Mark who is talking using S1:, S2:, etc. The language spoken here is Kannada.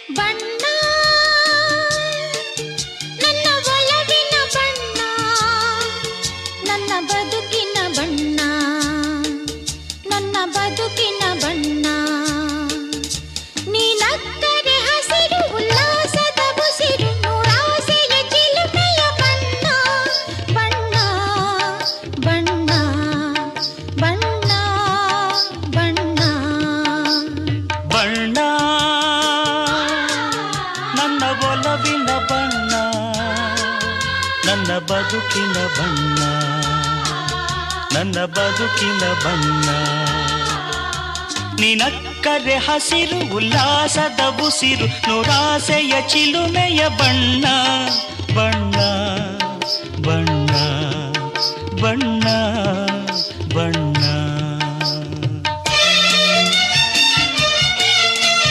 S1: ಬಣ್ಣ ನನ್ನ ಒಲವಿನ ಬಣ್ಣ, ನನ್ನ ಬದುಕಿನ ಬಣ್ಣ, ನನ್ನ ಬದುಕಿನ ಬಣ್ಣ. ನೀನಕ್ಕರೆ ಹಸಿರು ಉಲ್ಲಾಸದ ಬುಸಿರು, ನೂರಾಸೆಯ ಚಿಲುಮೆಯ ಬಣ್ಣ. ಬಣ್ಣ ಬಣ್ಣ ಬಣ್ಣ ಬಣ್ಣ
S2: ಬಣ್ಣ ನನ್ನ ಒಲವಿನ ಬಣ್ಣ, ನನ್ನ ಬದುಕಿನ ಬಣ್ಣ, ನನ್ನ ಬದುಕಿನ ಬಣ್ಣ. ನಿನಕ್ಕರೆ ಹಸಿರು ಉಲ್ಲಾಸದ ಬುಸಿರು, ನೂರಾಸೆಯ ಚಿಲುಮೆಯ ಬಣ್ಣ. ಬಣ್ಣ ಬಣ್ಣ ಬಣ್ಣ